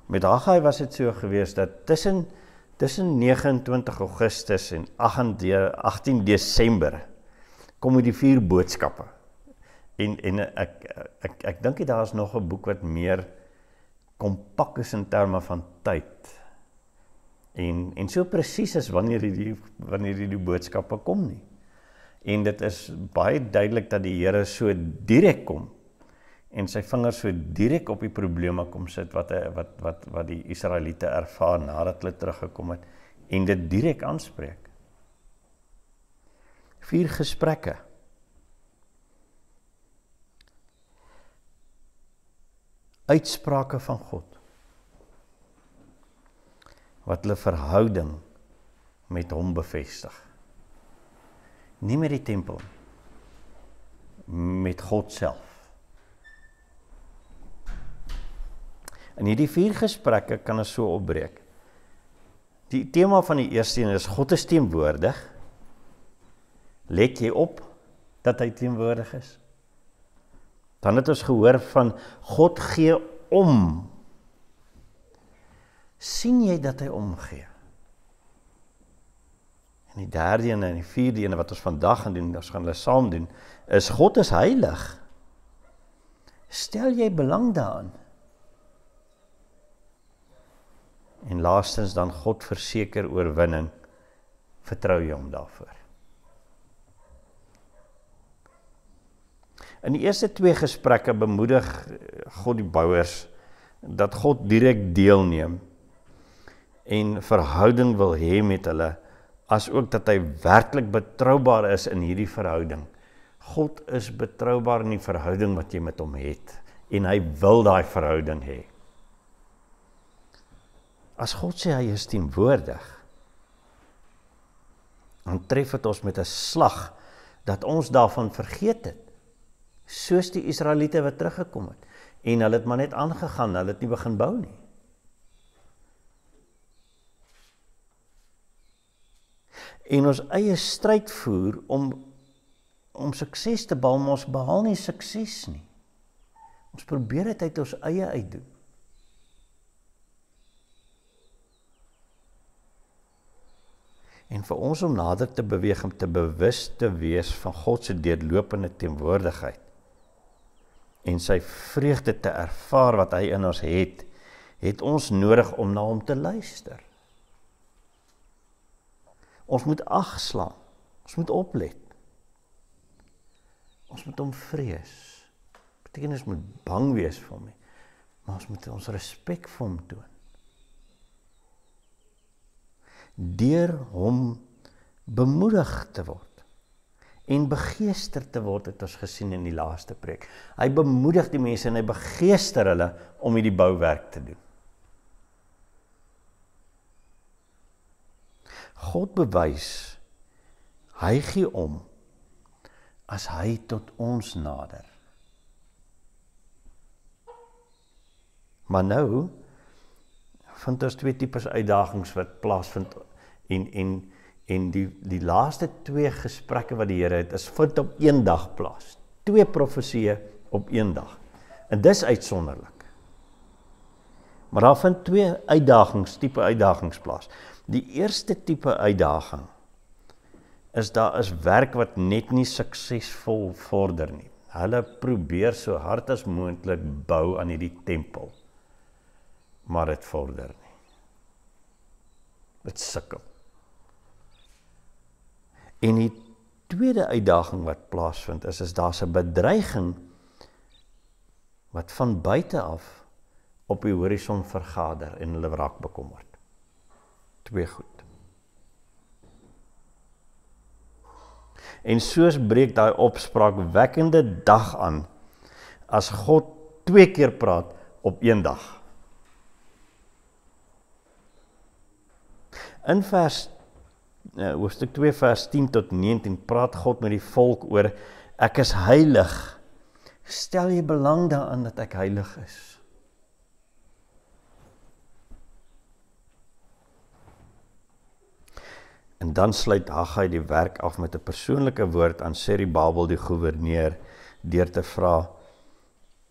Met Haggai was dit so gewees dat tussen 29 Augustus en 18 Desember kom die 4 boodskappe. En ek dink daar is nog 'n boek wat meer kompak is in terme van tyd. En so presies is wanneer die boodskappe kom nie. En dit is baie duidelik dat die Here so direk kom en sy vingers so direk op die probleme kom sit wat die Israeliete ervaar nadat hulle teruggekom het en dit direk aanspreek. 4 gesprekke. Uitsprake van God wat hulle verhouding met hom bevestig. Nie met die tempel, met God self. En hierdie 4 gesprekke kan ons so opbreek. Die tema van die eerste een is God is teenwoordig. Let jy op dat hy teenwoordig is? Dan het ons gehoor van God gee om. Sien jy dat hy omgee? En die derde en die vierde ene wat ons vandag gaan doen, ons gaan hulle saam doen, is God is heilig. Stel jy belang daaraan? En laastens dan God verseker oorwinning, vertrou jy hom daarvoor. In die eerste 2 gesprekke bemoedig God die bouers dat God direk deelneem en verhouding wil hê met hulle, as ook dat hy werklik betroubaar is in hierdie verhouding. God is betroubaar in die verhouding wat jy met hom het, en hy wil daai verhouding hê. As God sê hy is teenwoordig, dan tref dit ons met 'n slag, dat ons daarvan vergeet het, soos die Israeliete wat teruggekom het, en hulle het maar net aangegaan, hulle het nie begin bou nie. En ons eie stryd voer om sukses te behaal, maar ons behaal nie sukses nie. Ons probeer dit uit ons eie uitdoen. En vir ons om nader te beweeg, om te bewus te wees van God se deurlopende teenwoordigheid, en sy vreugde te ervaar wat hy in ons het ons nodig om na hom te luister. Ons moet ag slaan, ons moet oplet. Ons moet hom vrees. Beteken ons moet bang wees vir hom, maar ons moet ons respek vir hom toon. Deur hom bemoedig te word en begeester te word, het ons gesien in die laaste preek. Hy bemoedig die mense en hy begeester hulle om hierdie bouwerk te doen. God bewys, hy gee om, as hy tot ons nader. Maar nou, vind ons 2 tipes uitdagings wat plaasvind, en die laaste 2 gesprekke wat die Here het, vind op 1 dag plaas. 2 profesieë op 1 dag. En dis uitsonderlik. Maar daar vind 2 tipe uitdagings plaas. Die eerste tipe uitdaging is daar is werk wat net nie suksesvol vorder nie. Hulle probeer so hard as moontlik bou aan hierdie tempel, maar dit vorder nie. Dit sukkel. En die tweede uitdaging wat plaasvind is daar's 'n bedreiging wat van buite af op die horison vergader en hulle raak bekommerd. 2 goed. En soos breek daai opspraakwekkende dag aan, as God 2 keer praat op 1 dag. In hoofstuk 2 vers 10 tot 19 praat God met die volk oor, ek is heilig, stel jy belang daaraan dat ek heilig is? En dan sluit Haggai die werk af met 'n persoonlike woord aan Serubabel die goewerneur, deur te vra,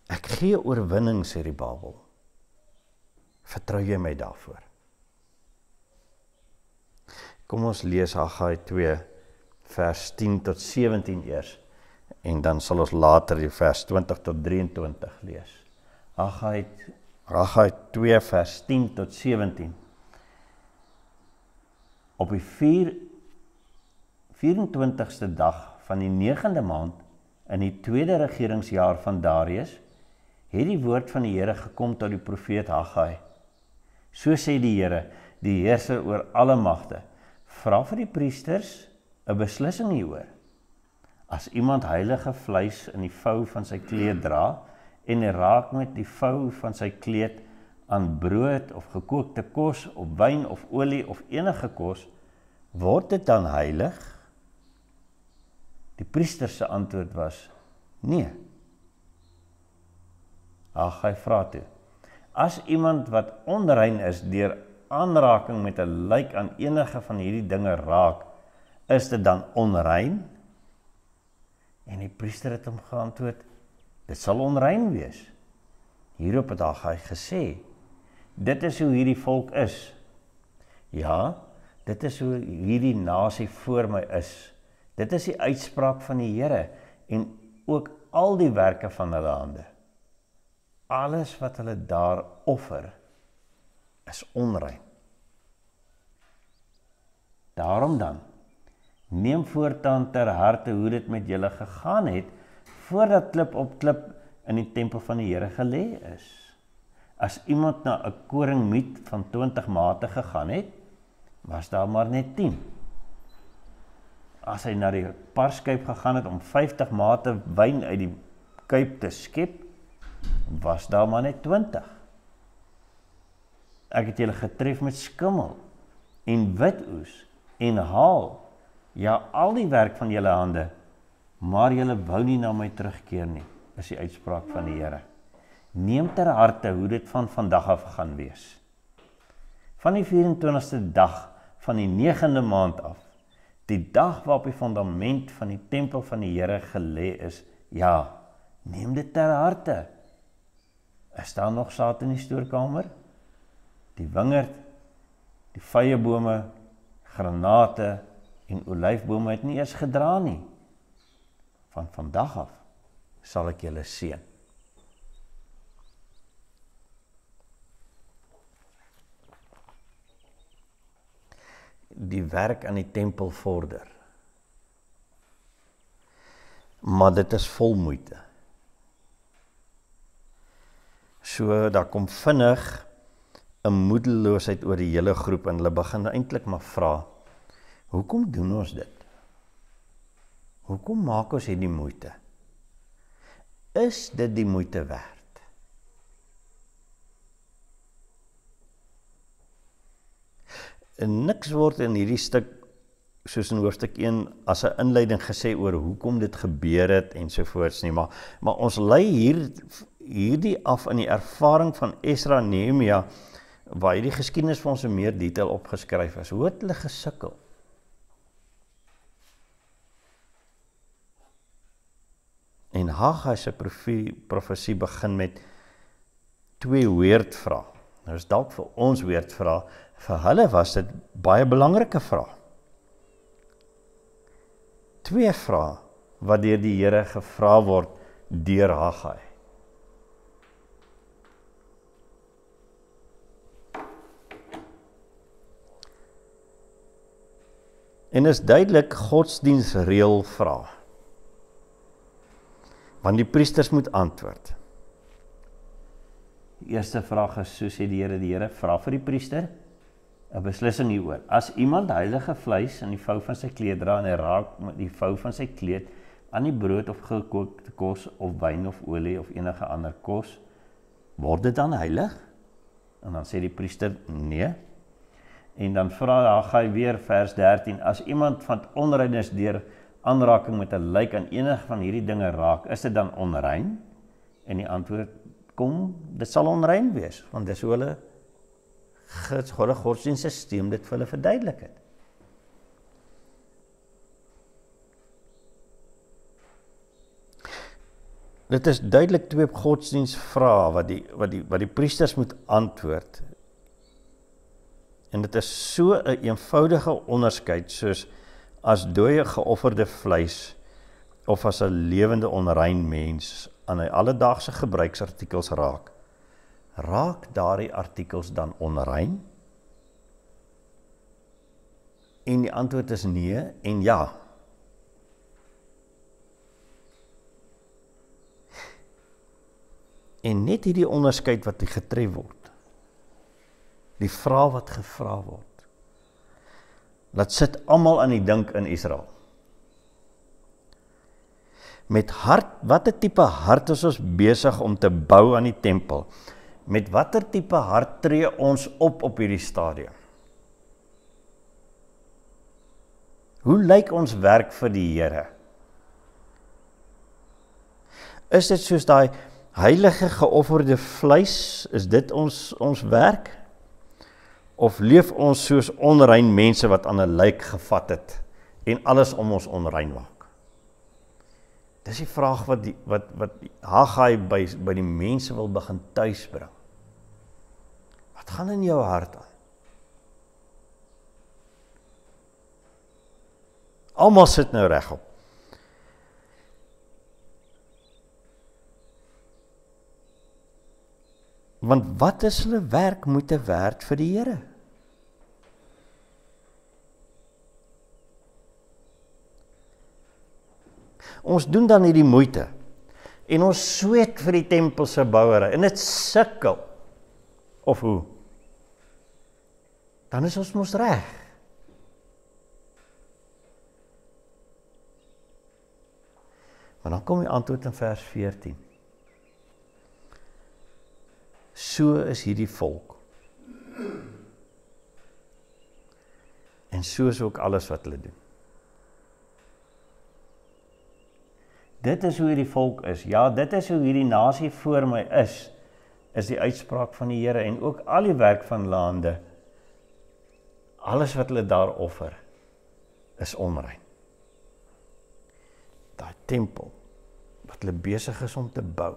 ek gee oorwinning, Serubabel, Vertrou jy my daarvoor? Kom ons lees Haggai 2 vers 10 tot 17 eers, en dan sal ons later die vers 20 tot 23 lees. Haggai 2 vers 10 tot 17. Op die 24ste dag van die 9de maand in die 2de regeringsjaar van Darius, het die woord van die Here gekom tot die profeet Haggai. So sê die Here, die heerser oor alle magte, vra vir die priesters 'n beslissing hieroor. As iemand heilige vleis in die vou van sy kleed dra, en hy raak met die vou van sy kleed aan brood of gekookte kos, of wyn of olie of enige kos, word dit dan heilig? Die priester se antwoord was, nee. Haggai vra toe, as iemand wat onrein is deur aanraking met 'n lijk aan enige van hierdie dinge raak, is dit dan onrein? En die priester het hom geantwoord, dit sal onrein wees. Hierop het Haggai gesê, dit is hoe hierdie volk is. Ja, dit is hoe hierdie nasie voor my is. Dit is die uitspraak van die Here, en ook al die werke van hulle hande. Alles wat hulle daar offer, is onrein. Daarom dan, neem voortaan ter harte hoe dit met julle gegaan het, voordat klip op klip in die tempel van die Here gelê is. As iemand na 'n koringmiet van 20 mate gegaan het, was daar maar net 10. As hy na die parskuip gegaan het om 50 mate wyn uit die kuip te skep, was daar maar net 20. Ek het julle getref met skimmel en witoes en haal, ja, al die werk van julle hande, maar julle wou nie na my terugkeer nie, is die uitspraak van die Here. Neem ter harte hoe dit van vandag af gaan wees. Van die 24ste dag van die 9de maand af, die dag waarop die fundament van die tempel van die Here gelê is, ja, neem dit ter harte. Is daar nog saad in die stoorkamer? Die wingerd, die vyebome, granate en olyfbome het nie eers gedra nie. Van vandag af sal ek julle seën. Die werk aan die tempel vorder. Maar dit is vol moeite. So, daar kom vinnig 'n moedeloosheid oor die hele groep en hulle begin eintlik maar vra, hoekom doen ons dit? Hoekom maak ons hierdie moeite? Is dit die moeite werd? En niks word in hierdie stuk, soos in hoofstuk 1, as 'n inleiding gesê oor hoekom dit gebeur het ensovoorts nie, maar ons lei hierdie af in die ervaring van Esra en Nehemia, waar hierdie geskiedenis vir ons in meer detail opgeskryf is. Hoe het hulle gesukkel? En Haggai se profesie begin met 2 weird vrae. Nou is dalk vir ons weird vrae, vir hulle was dit baie belangrike vrae. 2 vrae wat deur die Here gevra word deur Haggai. En is duidelik godsdienstreël vrae. Want die priesters moet antwoord. Die eerste vraag is, so sê die Here vra vir die priester 'n beslissing hieroor. As iemand heilige vleis in die vou van sy kleed dra en hy raak met die vou van sy kleed aan die brood of gekookte kos of wyn of olie of enige ander kos, word dit dan heilig? En dan sê die priester nee. En dan vra Haggai weer vers 13, as iemand van onrein is deur aanraking met 'n lijk aan enige van hierdie dinge raak, is dit dan onrein? En die antwoord kom, dit sal onrein wees, want dis hoe hulle godsdienstsysteem dit vir hulle verduidelik het. Dit is duidelik 2 godsdienstvrae wat die priesters moet antwoord. En dit is so 'n eenvoudige onderskeid soos as dooie geofferde vleis of as 'n lewende onrein mens aan 'n alledaagse gebruiksartikels raak. Raak daardie artikels dan onrein? En die antwoord is nee en ja. En net hierdie onderskeid wat getref word, die vraag wat gevra word, laat sit almal aan die dink in Israel. Met hart, watter tipe hart is ons besig om te bou aan die tempel? Met watter tipe hart tree ons op hierdie stadium? Hoe lyk ons werk vir die Here? Is dit soos daai heilige geofferde vleis, is dit ons werk? Of leef ons soos onrein mense wat aan 'n lijk gevat het en alles om ons onrein maak? Dis die vraag wat Haggai by die mense wil begin tuisbring. Wat gaan in jou hart aan? Almal sit nou regop. Want wat is hulle werk moeite werd vir die Here? Ons doen dan hierdie moeite en ons sweet vir die tempel se bouery en dit sukkel. Of hoe? Dan is ons mos reg. Maar dan kom die antwoord in vers 14. So is hierdie volk. En so is ook alles wat hulle doen. Dit is hoe hierdie volk is. Ja, dit is hoe hierdie nasie voor my is die uitspraak van die Here en ook al die werk van hulle hande. Alles wat hulle daar offer, is onrein. Daai tempel, wat hulle besig is om te bou.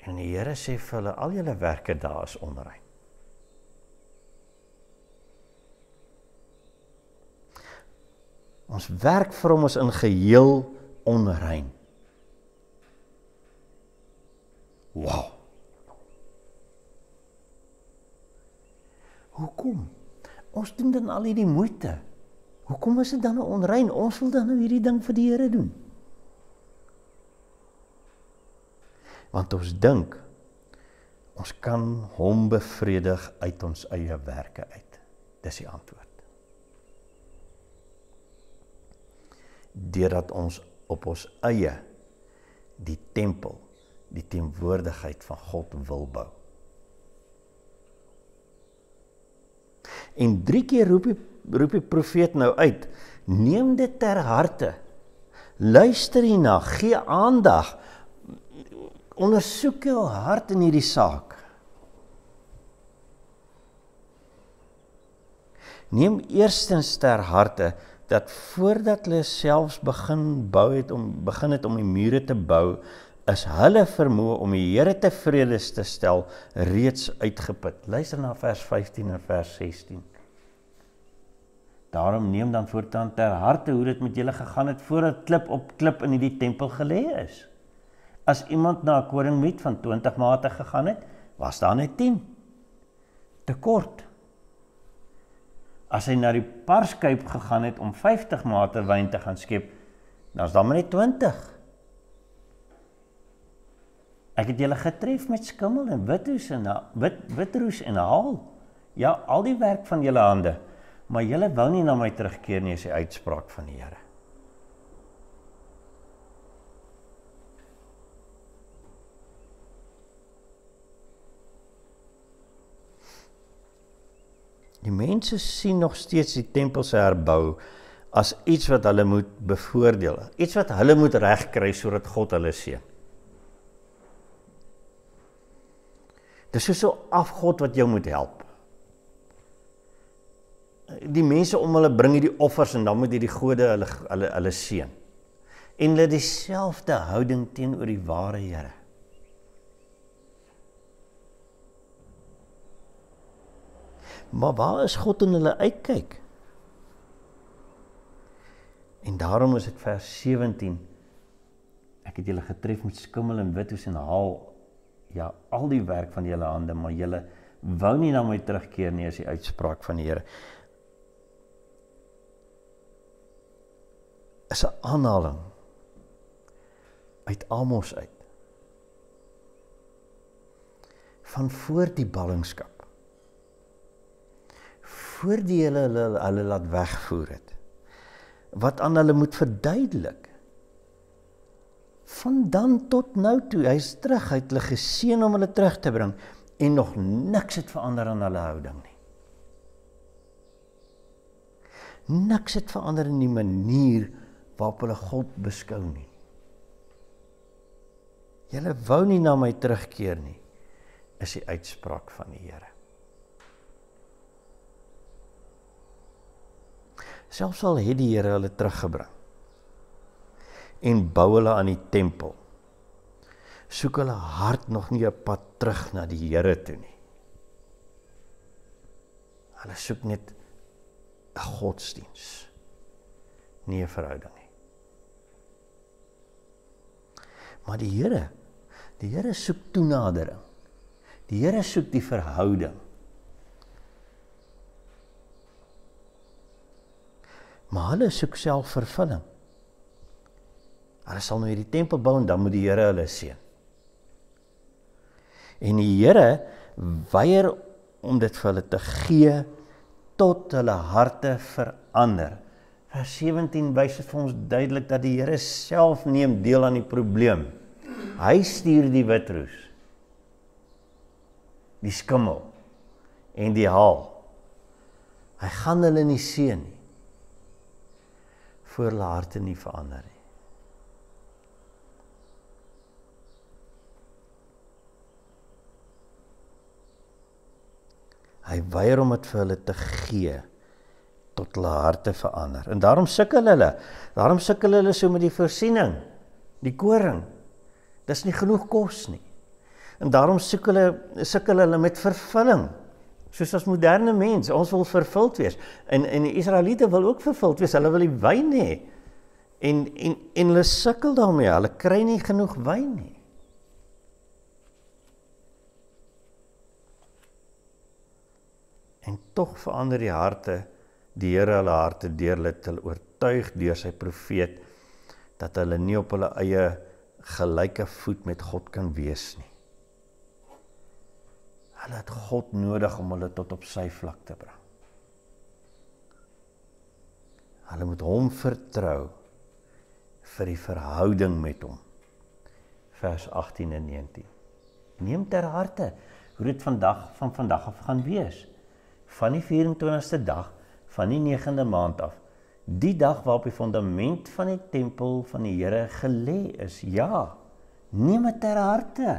En die Here sê vir hulle, al julle werke daar is onrein. Ons werk vir hom is in geheel onrein. Wow. Hoekom? Ons doen dan al hierdie moeite. Hoekom is dit dan nou onrein? Ons wil dan nou hierdie ding vir die Here doen. Want ons dink, ons kan hom bevredig uit ons eie werke uit. Dis die antwoord. Deurdat ons op ons eie die tempel, die teenwoordigheid van God wil bou. En 3 keer roep die profeet nou uit, neem dit ter harte, luister hierna, gee aandag, ondersoek jou hart in hierdie saak. Neem eerstens ter harte, dat voordat hulle selfs begin het om die mure te bou, is hulle vermoë om die Here tevrede te stel reeds uitgeput. Luister na vers 15 en vers 16. Daarom neem dan voortaan ter harte hoe dit met julle gegaan het voordat klip op klip in hierdie tempel gelê is. As iemand na 'n koringmiet van 20 mate gegaan het, was daar net 10. Te kort. As hy na die parskuip gegaan het om 50 mate wyn te gaan skep, dan is daar maar net 20. Ek het julle getref met skimmel en witroes en haal. Ja, al die werk van julle hande, maar julle wou nie na my terugkeer nie, is die uitspraak van die Here. Die mense sien nog steeds die tempel se herbou as iets wat hulle moet bevoordeel, iets wat hulle moet regkry sodat God hulle seën. Dis soos 'n afgod wat jou moet help. Die mense om hulle bring hierdie offers en dan moet hierdie gode hulle seën. En hulle dieselfde houding teenoor die ware Here. Maar waar is God in hulle uitkyk? En daarom is dit vers 17. Ek het julle getref met skimmel en withoes en haal, ja, al die werk van julle hande, maar julle wou nie na my terugkeer nie, is die uitspraak van die Here. Is 'n aanhaling uit Amos uit. Van voor die ballingskap. Voor die hulle laat wegvoer het. Wat aan hulle moet verduidelik. Van dan tot nou toe, hy is terug, hy het hulle geseën om hulle terug te bring, en nog niks het verander aan hulle houding nie. Niks het verander in die manier waarop hulle God beskou nie. Julle wou nie na my terugkeer nie, is die uitspraak van die Here. Selfs al het die Here hulle teruggebring en bou hulle aan die tempel, soek hulle hart nog nie 'n pad terug na die Here toe nie. Hulle soek net 'n godsdiens, nie 'n verhouding nie. Maar die Here soek toenadering. Die Here soek die verhouding. Maar hulle soek selfvervulling. Hulle sal nou hierdie tempel bou en dan moet die Here hulle seën. En die Here weier om dit vir hulle te gee tot hulle harte verander. Vers 17 wys dit vir ons duidelik dat die Here self neem deel aan die probleem. Hy stuur die witroes, die skimmel en die haal. Hy gaan hulle nie seën nie, voor hulle harte nie verander nie. Hy weier om dit vir hulle te gee, tot hulle harte verander. En daarom sukkel hulle so met die voorsiening, die koring. Dis nie genoeg kos nie. En daarom sukkel hulle met vervulling. Soos as moderne mens, ons wil vervuld wees. En die Israeliete wil ook vervuld wees, hulle wil die wyn hê. En hulle sukkel daarmee, hulle kry nie genoeg wyn nie. En tog verander die Here hulle harte deur hulle te oortuig deur sy profeet, dat hulle nie op hulle eie gelyke voet met God kan wees nie. Hulle het God nodig om hulle tot op sy vlak te bring. Hulle moet hom vertrou vir die verhouding met hom. Vers 18 en 19. Neem ter harte hoe dit van vandag af gaan wees. Van die 24ste dag, van die 9de maand af, die dag waarop die fundament van die tempel van die Here gelê is. Ja, neem dit ter harte.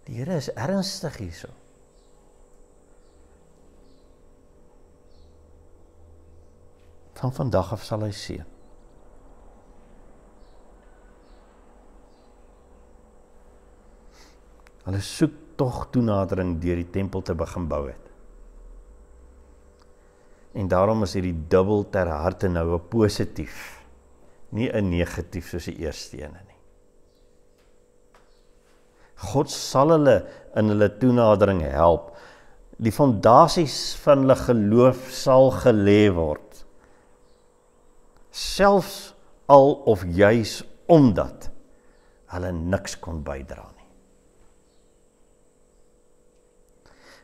Die Here is ernstig hierso. Van vandag af sal hy seën. Hulle soek tog toenadering deur die tempel te begin bou het. En daarom is hierdie dubbel ter harte nou 'n positief, nie 'n negatief soos die eerste ene nie. God sal hulle in hulle toenadering help. Die fondasies van hulle geloof sal gelê word. Selfs al of juis omdat hulle niks kon bydra nie.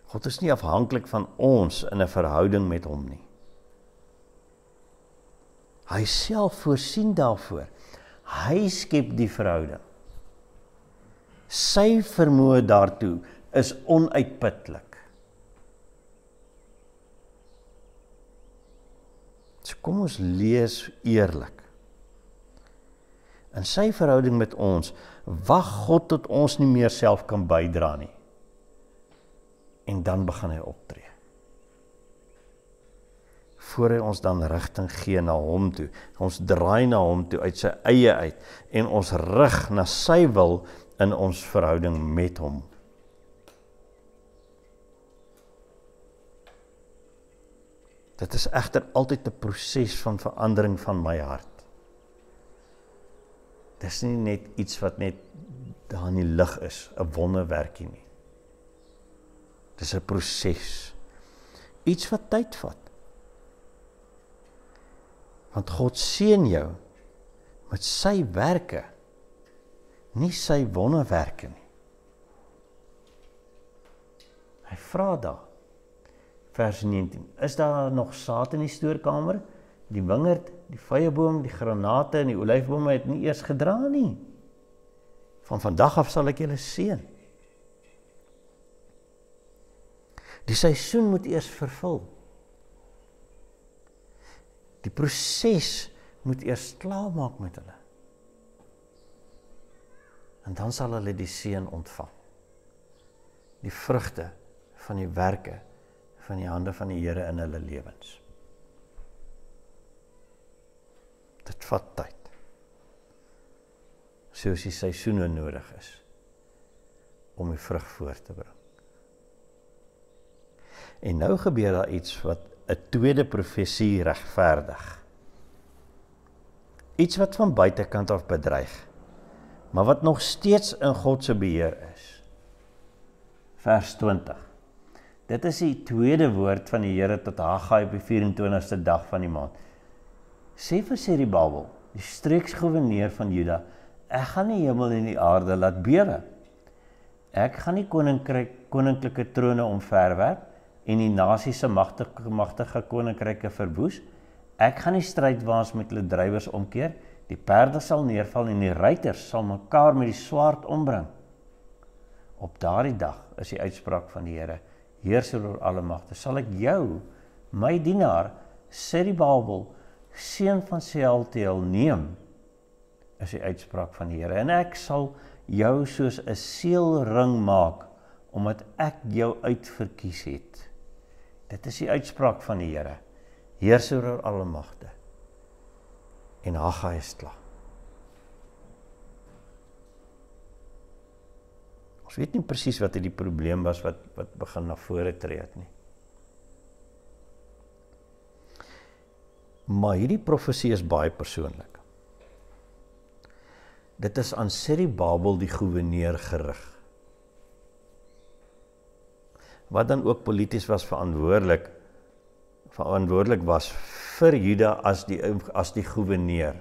God is nie afhanklik van ons in 'n verhouding met hom nie. Hy self voorsien daarvoor. Hy skep die verhouding. Sy vermoë daartoe is onuitputlik. So kom ons lees eerlik. In sy verhouding met ons, wag God tot ons nie meer self kan bydra nie. En dan begin hy optree. Voor hy ons dan rigting gee na hom toe. Ons draai na hom toe uit sy eie uit. En ons rig na sy wil in ons verhouding met hom. Dit is egter altyd 'n proses van verandering van my hart. Dit is nie net iets wat net daar in die lug is, 'n wonderwerkie nie. Dit is 'n proses. Iets wat tyd vat. Want God seën jou met sy werke, nie sy wonderwerke nie. Hy vra daar, vers 19, is daar nog saad in die stoorkamer? Die wingerd, die vyeboom, die granate en die olyfbome het nie eers gedra nie. Van vandag af sal ek julle seën. Die seisoen moet eers vervul. Die proses moet eers klaarmaak met hulle. En dan sal hulle die seën ontvang. Die vrugte van die werke van die hande van die Here in hulle lewens. Dit vat tyd. Soos die seisoene nodig is om die vrug voor te bring. En nou gebeur daar iets wat 'n tweede profesie regverdig. Iets wat van buitekant af bedreig, maar wat nog steeds in God se beheer is. Vers 20. Dit is die tweede woord van die Here tot Haggai op die 24ste dag van die maand. Sê vir Serubabel, die streeksgouverneur van Juda, ek gaan die hemel en die aarde laat bewe. Ek gaan die koninklike trone omverwerp en die nasies se magtige koninkryke verwoes. Ek gaan die strydwaans met hulle drywers omkeer, die perde sal neerval en die ruiters sal mekaar met die swaard ombring. Op daardie dag is die uitspraak van die Here, heerser oor alle magte, sal ek jou, my dienaar, Serubabel, seun van Sealtiel neem, is die uitspraak van die Here, en ek sal jou soos 'n seelring maak, omdat ek jou uitverkies het. Dit is die uitspraak van die Here, heerser oor alle magte. En Haggai is klaar. Ons weet nie presies wat die probleem was wat begin na vore tree het nie. Maar hierdie profesie is baie persoonlik. Dit is aan Serubabel die gouverneur gerig. Wat dan ook polities was verantwoordelik was vir Juda as die gouverneur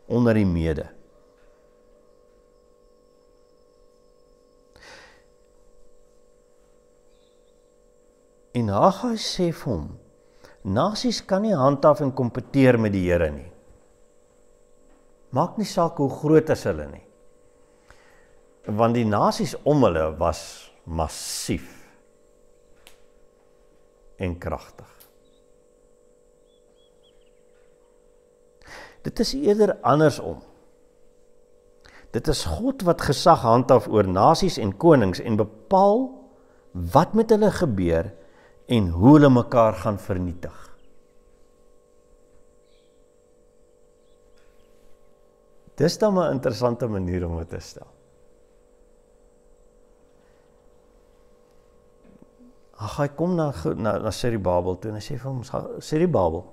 onder die mede. En Haggai sê vir hom, nasies kan nie handhaaf en kompeteer met die Here nie. Maak nie saak hoe groot is hulle nie. Want die nasies om hulle was massief en kragtig. Dit is eerder andersom. Dit is God wat gesag handhaaf oor nasies en konings en bepaal wat met hulle gebeur en hoe hulle mekaar gaan vernietig. Dis dan 'n interessante manier om dit te stel. Haggai kom na Serubabel toe en hy sê vir hom, Serubabel,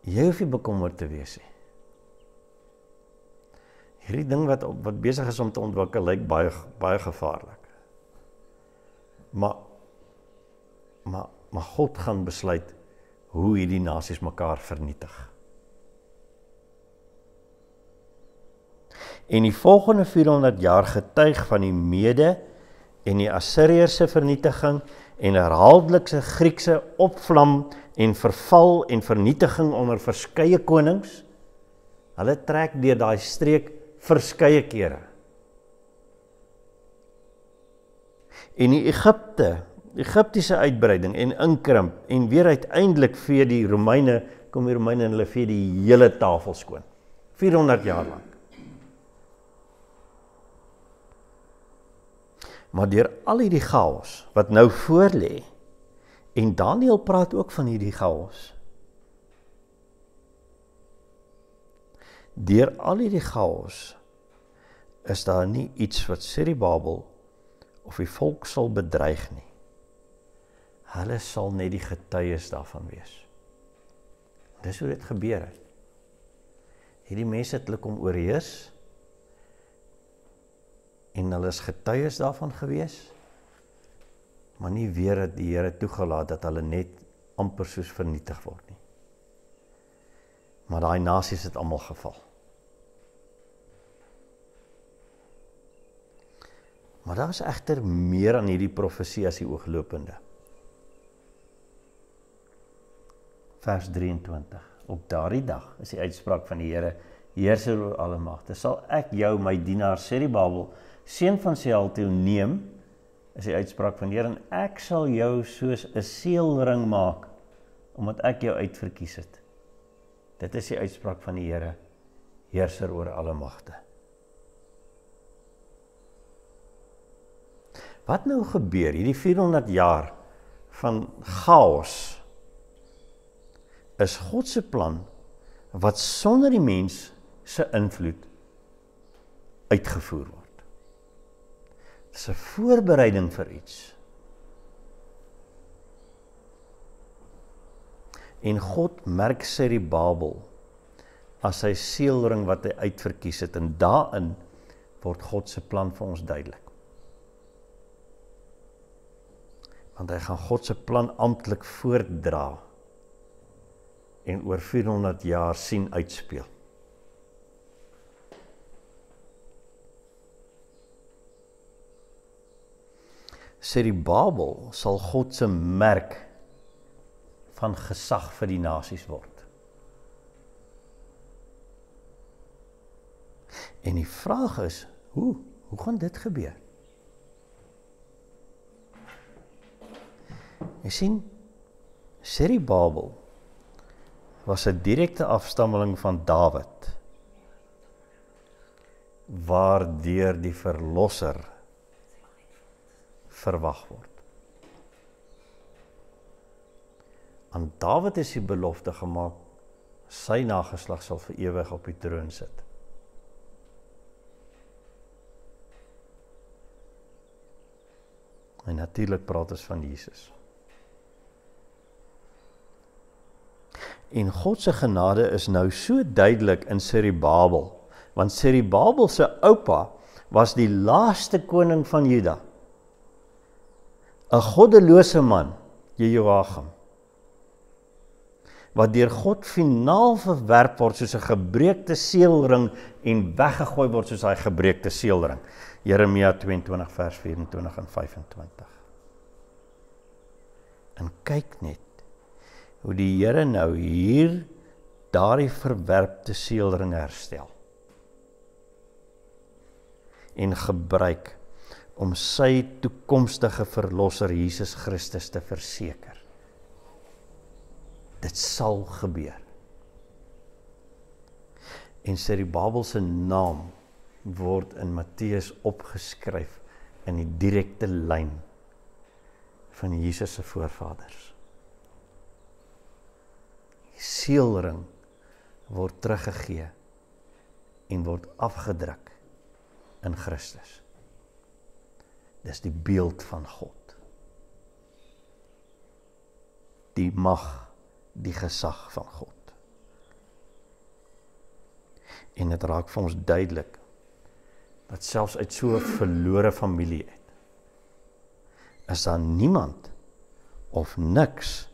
jy hoef nie bekommerd te wees nie. Hierdie ding wat besig is om te ontwikkel, lyk baie gevaarlik. Maar God gaan besluit hoe hierdie nasies mekaar vernietig. En die volgende 400 jaar getuig van die Mede en die Assiriërs se vernietiging en herhaaldelikse Griekse opvlam en verval en vernietiging onder verskeie konings. Hulle trek deur daai streek verskeie kere. En die Egiptiese uitbreiding en inkrimp en weer uiteindelik vee die Romeine en hulle vee die hele tafel skoon. 400 jaar lank. Maar deur al hierdie chaos wat nou voorlê, en Daniël praat ook van hierdie chaos. Deur al hierdie chaos is daar nie iets wat Serubabel of die volk sal bedreig nie. Hulle sal net die getuies daarvan wees. Dis hoe dit gebeur het. Hierdie mense het hulle kom oorheers, en hulle is getuies daarvan gewees, maar nie weer het die Here toegelaat dat hulle net amper soos vernietig word nie. Maar daai nasies het almal geval. Maar daar is egter meer aan hierdie profesie as die ooglopende. Vers 23. Op daardie dag is die uitspraak van die Here, Heerser oor alle magte, sal ek jou, my dienaar Serubabel, seun van Sealtiel neem, is die uitspraak van die Here, en ek sal jou soos 'n seelring maak, omdat ek jou uitverkies het. Dit is die uitspraak van die Here, Heerser oor alle magte. Wat nou gebeur, hierdie 400 jaar van chaos, is God se plan, wat sonder die mens se invloed uitgevoer word. Dit is 'n voorbereiding vir iets. En God merk Serubabel as sy seelring wat hy uitverkies het, en daarin word God se plan vir ons duidelik. Want hy gaan God se plan amptelik voortdra en oor 400 jaar sien uitspeel. Serubabel sal God se merk van gesag vir die nasies word. En die vraag is, hoe gaan dit gebeur? Jy sien, Serubabel was 'n direkte afstammeling van Dawid, waardeur die verlosser verwag word. Aan Dawid is die belofte gemaak, sy nageslag sal vir ewig op die troon sit. En natuurlik praat ons van Jesus. En God se genade is nou so duidelik in Serubabel, want Serubabel se oupa was die laaste koning van Juda. 'n goddelose man, Jehoiakim, wat deur God finaal verwerp word soos 'n gebreekte seelring en weggegooi word soos hy gebreekte seelring. Jeremia 22 vers 24 en 25. En kyk net hoe die Here nou hier daardie verwerpte seelring herstel en gebruik om sy toekomstige verlosser Jesus Christus te verseker. Dit sal gebeur. En Serubabel se naam word in Matteus opgeskryf in die direkte lyn van Jesus se voorvaders. Die seelring word teruggegee en word afgedruk in Christus. Dis die beeld van God. Die mag, die gesag van God. En dit raak vir ons duidelik dat selfs uit so 'n verlore familie uit, is daar niemand of niks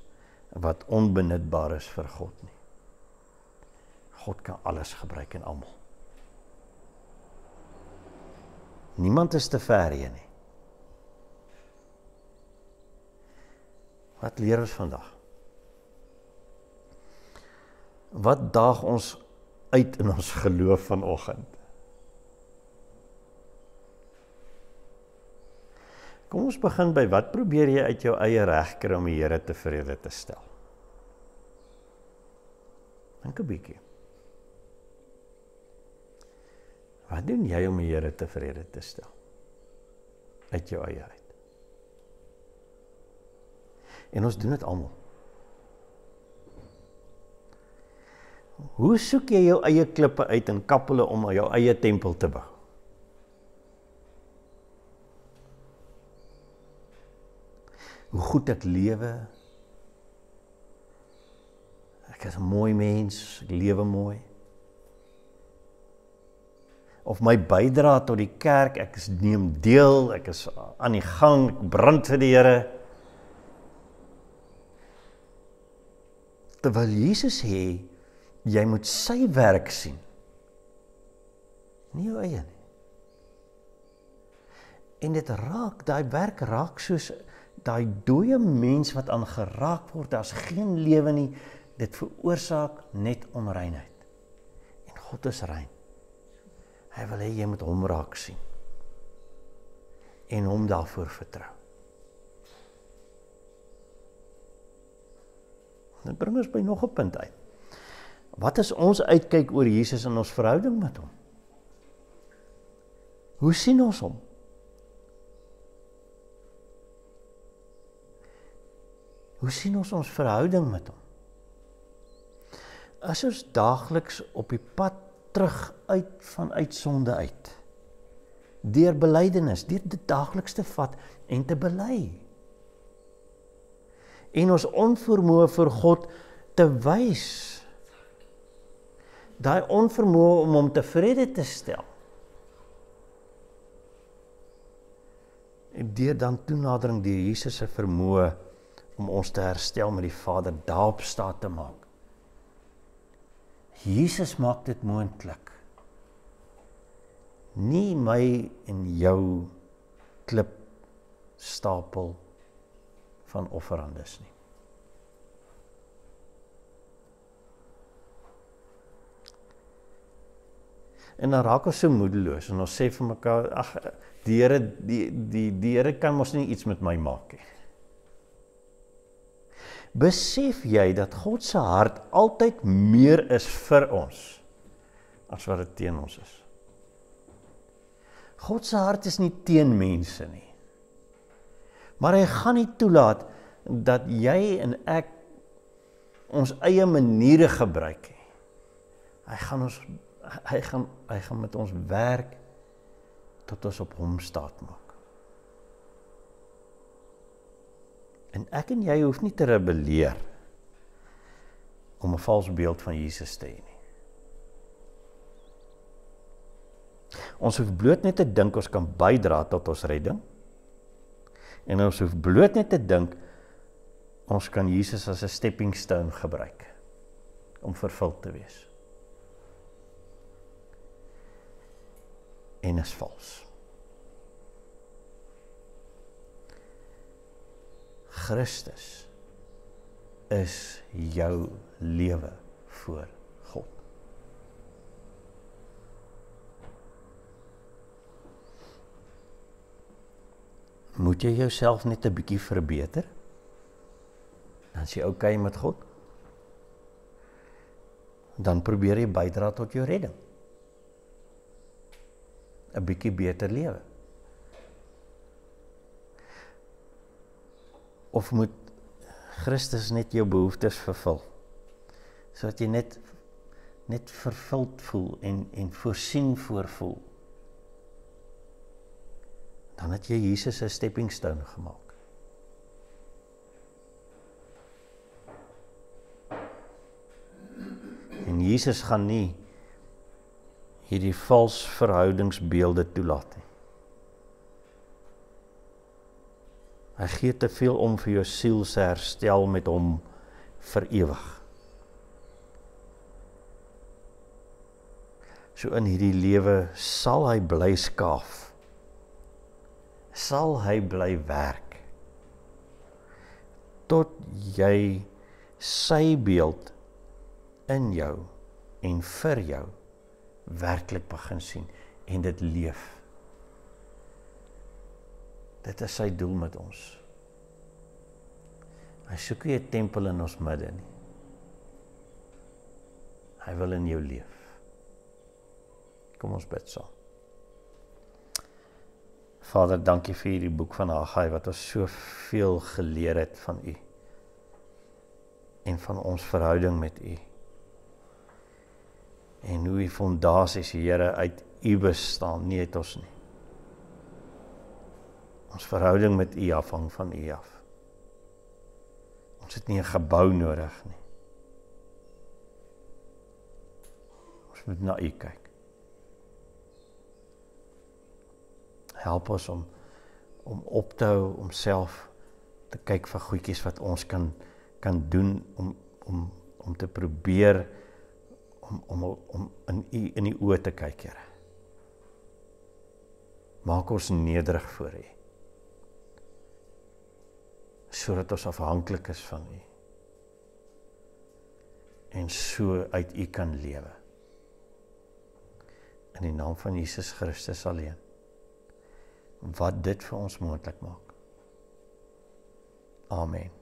wat onbenutbaar is vir God nie. God kan alles gebruik en almal. Niemand is te ver hier nie. Wat leer ons vandag? Wat daag ons uit in ons geloof vanoggend? Kom ons begin by, wat probeer jy uit jou eie reg kry om die Here tevrede te stel? Dink 'n bietjie. Wat doen jy om die Here tevrede te stel? Uit jou eie uit. En ons doen dit almal. Hoe soek jy jou eie klippe uit en kap hulle om jou eie tempel te bou? hoe goed ek lewe. Ek is 'n mooi mens, ek lewe mooi. Of my bydra tot die kerk, ek neem deel, ek is aan die gang, ek brand vir die Here. Terwyl Jesus sê, jy moet sy werk sien, nie jou eie nie. En dit raak, daai werk raak soos daai dooie mens wat aan geraak word, daar's geen lewe nie, dit veroorsaak net onreinheid. En God is rein. Hy wil hê jy moet hom raak sien. En hom daarvoor vertrou. Dit bring ons by nog 'n punt uit. Wat is ons uitkyk oor Jesus in ons verhouding met hom? Hoe sien ons hom? Hoe sien ons verhouding met hom? As ons daagliks op die pad terug vanuit sonde uit, deur belydenis, deur dit daagliks te vat en te bely, en ons onvermoë vir God te wys, daai onvermoë om hom tevrede te stel, en deur dan toenadering deur Jesus se vermoë om ons te herstel met die Vader, daarop staat te maak. Jesus maak dit moontlik. Nie my en jou klipstapel van offerandes nie. En dan raak ons so moedeloos en ons sê vir mekaar, ag, die Here kan mos nie iets met my maak nie. Besef jy dat God se hart altyd meer is vir ons as wat dit teen ons is? God se hart is nie teen mense nie. Maar hy gaan nie toelaat dat jy en ek ons eie maniere gebruik nie. Hy gaan met ons werk tot ons op hom staat maak. En ek en jy hoef nie te rebelleer om 'n vals beeld van Jesus te hê nie. Ons hoef bloot net te dink ons kan bydra tot ons redding. En ons hoef bloot net te dink ons kan Jesus as 'n stepping stone gebruik om vervuld te wees. En is vals. Christus is jou lewe voor God. Moet jy jouself net 'n bietjie verbeter? Dan is jy okay met God. Dan probeer jy bydra tot jou redding. 'n bietjie beter lewe. Of moet Christus net jou behoeftes vervul, sodat jy net vervuld voel en voorsien voorvoel. Dan het jy Jesus 'n stepping stone gemaak. En Jesus gaan nie hierdie vals verhoudingsbeelde toelaat nie. Hy gee te veel om vir jou siel se herstel met hom vir ewig. So in hierdie lewe sal hy bly skaaf. Sal hy bly werk. Tot jy sy beeld in jou en vir jou werklik begin sien en dit leef. Dit is sy doel met ons. Hy soek nie 'n tempel in ons midde nie. Hy wil in jou leef. Kom ons bid saam. Vader, dankie vir hierdie boek van Haggai wat ons soveel geleer het van U en van ons verhouding met U. En hoe die fondasies, Here, uit U bestaan, nie uit ons nie. Ons verhouding met U afhang van U af. Ons het nie 'n gebou nodig nie. Ons moet na U kyk. Help ons om op te hou, om self te kyk vir goedjies wat ons kan doen om te probeer om in die oë te kyk, Here. Maak ons nederig voor U, sodat ons afhanklik is van U en so uit U kan lewe. In die naam van Jesus Christus alleen, wat dit vir ons moontlik maak. Amen.